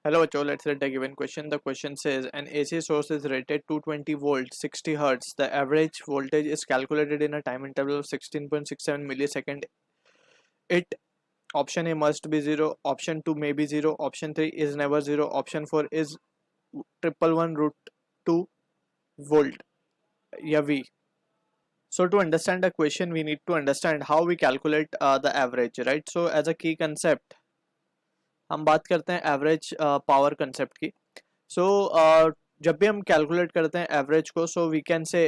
Hello, Acho. Let's read the given question. The question says an AC source is rated 220 volts, 60 hertz. The average voltage is calculated in a time interval of 16.67 millisecond. It option A must be 0, option 2 may be 0, option 3 is never 0, option 4 is triple one root 2 volt या V. So to understand the question, we need to understand how we calculate the average, right? So as a key concept, हम बात करते हैं average power concept की. सो जब भी हम calculate करते हैं एवरेज को, so we can say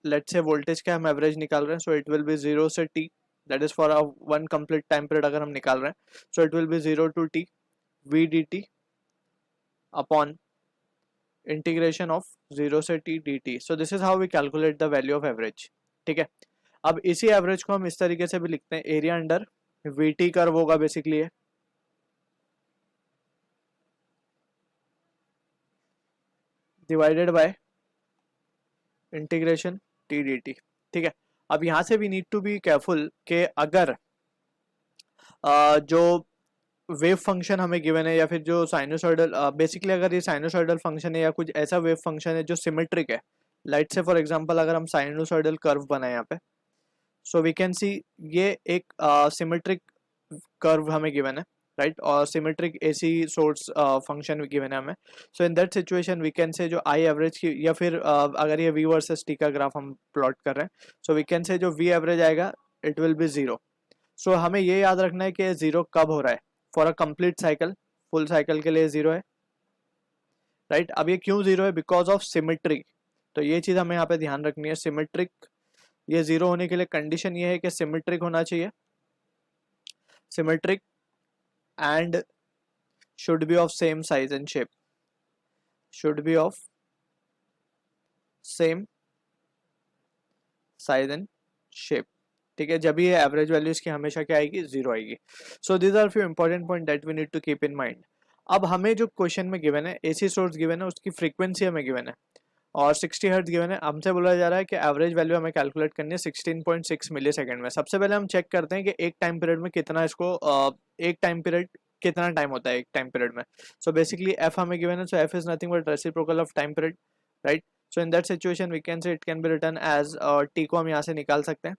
let's say voltage का हम एवरेज निकाल रहे हैं, सो इट विल बी 0 से t, that is for a one complete time period अगर हम निकाल रहे हैं, so it will be 0 to t v dt upon integration of 0 से t dt. So this is how we calculate the value of average. ठीक है, अब इसी एवरेज को हम इस तरीके से भी लिखते हैं, area under V T curve होगा बेसिकली है, divided by integration T D T. ठीक है, अब यहां से we need to be careful कि अगर जो वेव फंक्शन हमें गिवन है या फिर जो साइनोसॉइडल बेसिकली अगर ये साइनोसॉइडल फंक्शन है या कुछ ऐसा वेव फंक्शन है जो सिमेट्रिक है, लाइट से फॉर एग्जांपल अगर हम साइनोसॉइडल कर्व बनाए यहाँ पे, सो वी कैन सी ये एक सिमेट्रिक कर्व हमें गिवन है, राइट, और symmetric AC source function given है हमें. So in that situation we can say जो आई एवरेज की या फिर अगर ये वी वर्सेस टी का ग्राफ हम प्लॉट कर रहे हैं, सो वी कैन से जो वी एवरेज आएगा इट विल बी 0. सो हमें ये याद रखना है कि 0 कब हो रहा है, for a complete cycle, full cycle के लिए 0 है, राइट. अब ये क्यों 0 है, बिकॉज ऑफ सिमेट्री. तो ये चीज हमें यहाँ पे ध्यान रखनी है, सिमेट्रिक, ये 0 होने के लिए कंडीशन ये है कि सिमेट्रिक होना चाहिए, symmetric and should be of same size and shape, should be of same size and shape. ठीक है, जब ये एवरेज वैल्यू इसकी हमेशा क्या आएगी, 0 आएगी. So this are few important point that we need to keep in mind. अब हमें जो क्वेश्चन में गिवन है, एसी सोर्स गिवन है, उसकी फ्रीक्वेंसी हमें गिवन है और 60 हर्ट्ज गिवन है. हमसे बोला जा रहा है कि एवरेज वैल्यू हमें कैलकुलेट करनी है 16.6 मिली सेकेंड में. सबसे पहले हम चेक करते हैं कि एक टाइम पीरियड में कितना इसको एक टाइम पीरियड कितना टाइम होता है एक टाइम पीरियड में. सो बेसिकली एफ हमें गिवन है, so f is nothing but reciprocal of time period, right. So in that situation we can say it can be written as T को हम यहाँ से निकाल सकते हैं,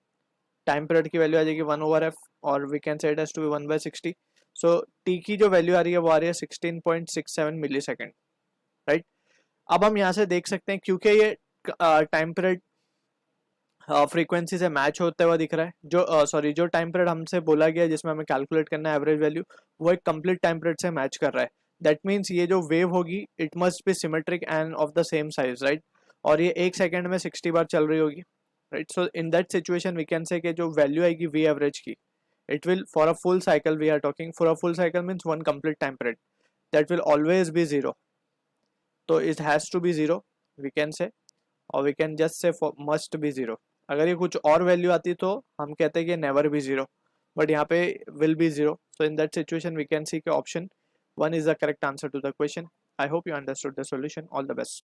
टाइम पीरियड की वैल्यू आ जाएगी 1/f और we can say it as to be 1/60. So T की जो वैल्यू आ रही है वो आ रही है 16.67 मिली सेकेंड, राइट. अब हम यहाँ से देख सकते हैं क्योंकि ये टाइम पीरियड फ्रीक्वेंसी से मैच होता हुआ दिख रहा है, जो सॉरी जो टाइम पीरियड हमसे बोला गया जिसमें हमें कैलकुलेट करना है एवरेज वैल्यू, वो एक कंप्लीट टाइम पीरियड से मैच कर रहा है. दैट मीन्स ये जो वेव होगी it must be symmetric end of the same size, right. और ये एक सेकेंड में 60 बार चल रही होगी, right. So in that situation we can say कि जो वैल्यू आएगी वी एवरेज की, it will for a full cycle, we are talking for a full cycle means one complete time period, that will always be 0. तो it has to be 0 we can say, और we can just say must be 0. अगर ये कुछ और value आती तो हम कहते हैं कि नेवर बी 0, बट यहाँ पे will be 0. So in that situation we can see कि option 1 is the correct answer to the question. I hope you understood the solution. All the best.